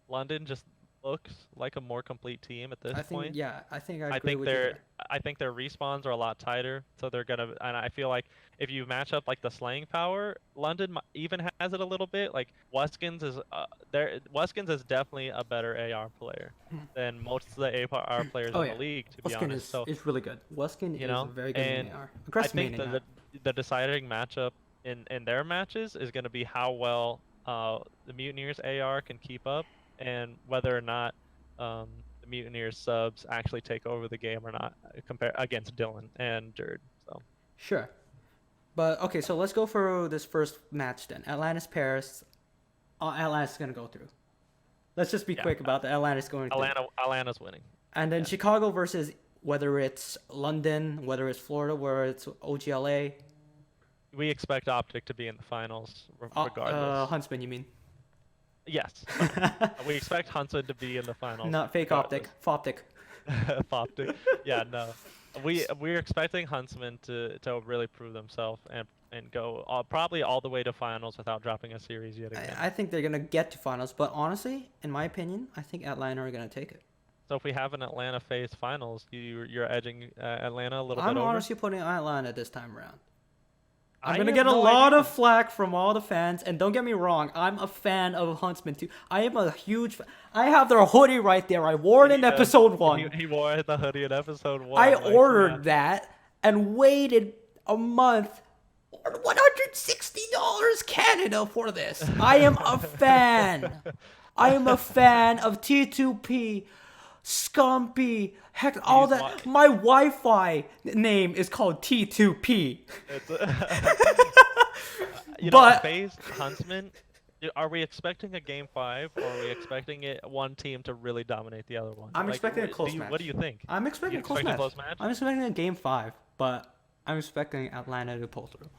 London just looks like a more complete team at this I think point. yeah, I think I I agree think with you their there. I think their respawns are a lot tighter, so they're gonna. And I feel like if you match up like the slaying power, London even has it a little bit. Like Weskins is definitely a better AR player than most of the AR players Oh in the yeah, league, to be Weskin honest. is So is really good. Weskin you is know, very good in and AR. I Aggressive think main AR. the deciding matchup in their matches is gonna be how well the Mutineers AR can keep up, and whether or not um, the Mutineers subs actually take over the game or not, compare against Dylan and Jerd. So Sure. But okay, so let's go for this first match then. Atlantis Paris. Atlantis is gonna go through. Let's just be yeah, quick about the Atlantis going through. Atlanta's winning. And then Yeah, Chicago versus whether it's London, whether it's Florida, whether it's OGLA. we expect Optic to be in the finals regardless. Huntsman, you mean? Yes, sorry. We expect Huntsman to be in the finals Not fake optic, regardless. Foptic. Optic. Yeah, no. We're expecting Huntsman to really prove themselves and go probably all the way to finals without dropping a series yet again. I think they're gonna get to finals, but honestly, in my opinion, I think Atlanta are gonna take it. So if we have an Atlanta phase finals, you're edging Atlanta a little I'm bit over. honestly putting Atlanta this time around. I'm I gonna have get a no lot idea. of flack from all the fans, and don't get me wrong, I'm a fan of Huntsman too. I am a huge. I have their hoodie right there. I wore it in Yeah, episode one. he wore the hoodie in episode I one. Like, yeah. ordered that and waited a month. Ordered $160 Canada for this. I am a fan. I am a fan of T2P, Scumpy, heck, all He's that. My Wi-Fi name is called T2P. It's you know, But phase Huntsman. Are we expecting a game 5, or are we expecting one team to really dominate the other one? I'm Like, expecting a close match. What do you think? I'm expecting You a close expect a match. close match? I'm expecting a game 5, but I'm expecting Atlanta to pull through.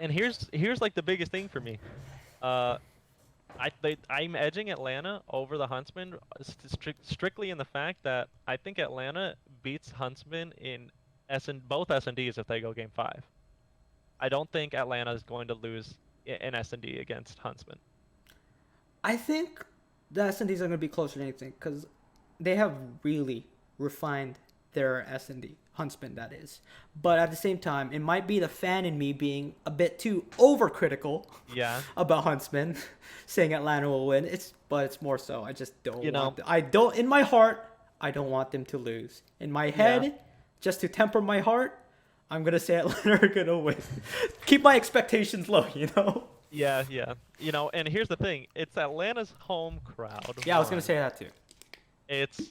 And here's like the biggest thing for me. I'm edging Atlanta over the Huntsman strictly in the fact that I think Atlanta beats Huntsman in both S&Ds if they go game 5. I don't think Atlanta is going to lose in S&D against Huntsman. I think the S&Ds are going to be closer than anything because they have really refined their S&D. Huntsman, that is. But at the same time, it might be the fan in me being a bit too overcritical Yeah. about Huntsman, saying Atlanta will win. But it's more so I just don't You know. want. I don't. In my heart, I don't want them to lose. In my head, just to temper my heart, I'm gonna say Atlanta are gonna win. Keep my expectations low, you know. Yeah, yeah. You know, and here's the thing. It's Atlanta's home crowd. Yeah, I was gonna one. say that too. It's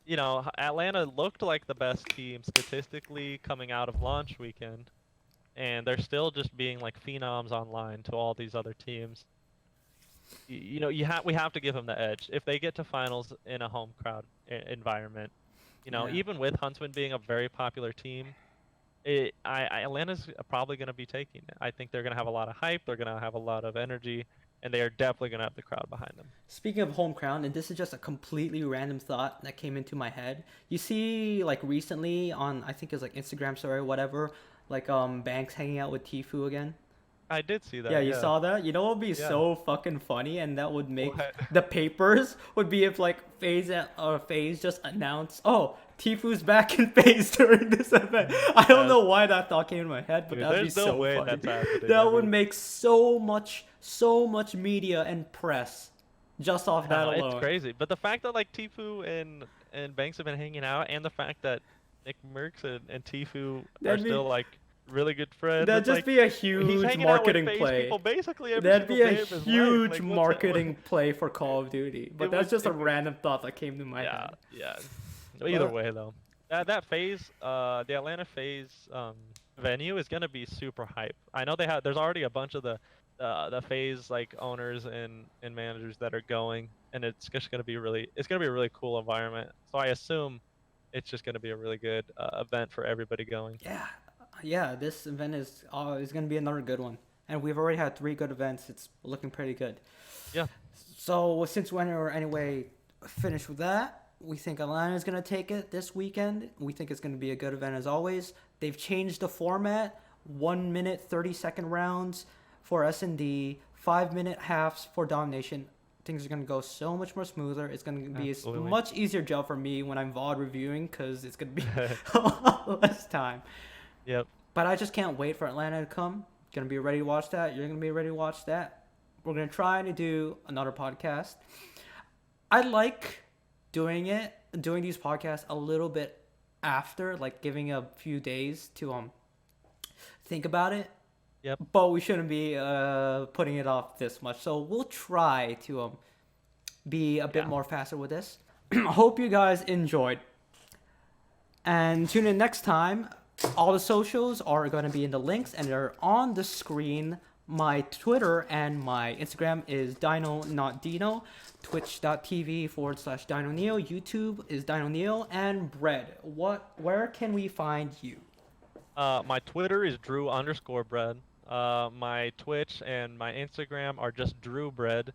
you know, Atlanta looked like the best team statistically coming out of launch weekend, and they're still just being like phenoms online to all these other teams. You know, we have to give them the edge. If they get to finals in a home crowd environment, you know, Yeah. even with Huntsman being a very popular team, Atlanta's probably going to be taking it. I think they're going to have a lot of hype. They're going to have a lot of energy, and they are definitely going to have the crowd behind them. Speaking of home crowd, and this is just a completely random thought that came into my head. You see, like recently on I think it's like Instagram story or whatever, like Banks hanging out with Tfue again. I did see that. Yeah, you saw that? You know what would be Yeah. so fucking funny, and that would make What? the papers would be if like FaZe just announced, oh, Tfue's back in FaZe during this event. I don't Yeah. know why that thought came in my head, but Dude, that'd be there's no so way funny. that's happening. That I would mean, make so much media and press just off that alone. it's crazy. But the fact that like Tfue and Banks have been hanging out, and the fact that Nick Merckx and Tfue are That'd be- still like really good friends. That'd It's just like be a he's huge hanging out with marketing FaZe play. people basically every That'd single be a day of his life. huge Like what's it, what, marketing play for Call of Duty. But that's just a it would random thought that came to my yeah, head. yeah. Either But way though. That phase, the Atlanta phase venue is gonna be super hype. I know there's already a bunch of the phase like owners and managers that are going, and it's just gonna be a really cool environment. So I assume it's just gonna be a really good event for everybody going. yeah, yeah, this event is gonna be another good one, and we've already had 3 good events. It's looking pretty good. Yeah. So since we're anyway finished with that, we think Atlanta's gonna take it this weekend. We think it's gonna be a good event as always. They've changed the format: 1 minute, 30-second rounds for S&D, 5-minute halves for domination. Things are gonna go so much more smoother. It's gonna be Absolutely. a much easier job for me when I'm VOD reviewing because it's gonna be a lot less time. Yep. But I just can't wait for Atlanta to come. Gonna be ready to watch that. You're gonna be ready to watch that. We're gonna try to do another podcast. I like doing these podcasts a little bit after, like giving a few days to think about it. Yep. But we shouldn't be putting it off this much. So we'll try to be a bit Yeah. more faster with this. Hope you guys enjoyed. And tune in next time. All the socials are going to be in the links and they're on the screen. My Twitter and my Instagram is Dino Not Dino. Twitch.tv/Dino Neo. YouTube is Dino Neo. And Bread, where can we find you? My Twitter is Drew_bread. My Twitch and my Instagram are just DrewBread.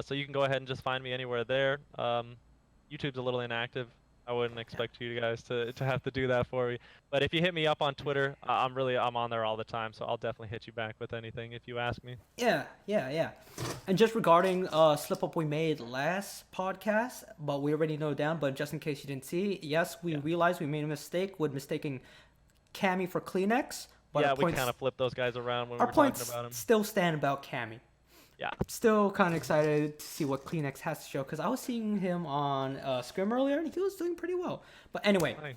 So you can go ahead and just find me anywhere there. YouTube's a little inactive. I wouldn't expect you guys to have to do that for me. But if you hit me up on Twitter, I'm on there all the time, so I'll definitely hit you back with anything if you ask me. Yeah. And just regarding slip up we made last podcast, but we already know down, but just in case you didn't see, yes, we realized we made a mistake with mistaking Cammy for Kleenex. But Yeah, our we points, kind of flipped those guys around when we our were talking points about them. still stand about Cammy. Yeah. I'm still kind of excited to see what Kleenex has to show because I was seeing him on Scrim earlier and he was doing pretty well. But anyway, Nice.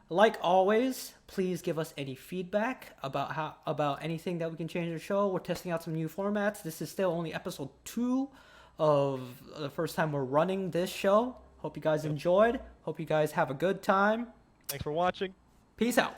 like always, please give us any feedback about anything that we can change in the show. We're testing out some new formats. This is still only episode 2 of the first time we're running this show. Hope you guys enjoyed. Hope you guys have a good time. Thanks for watching. Peace out.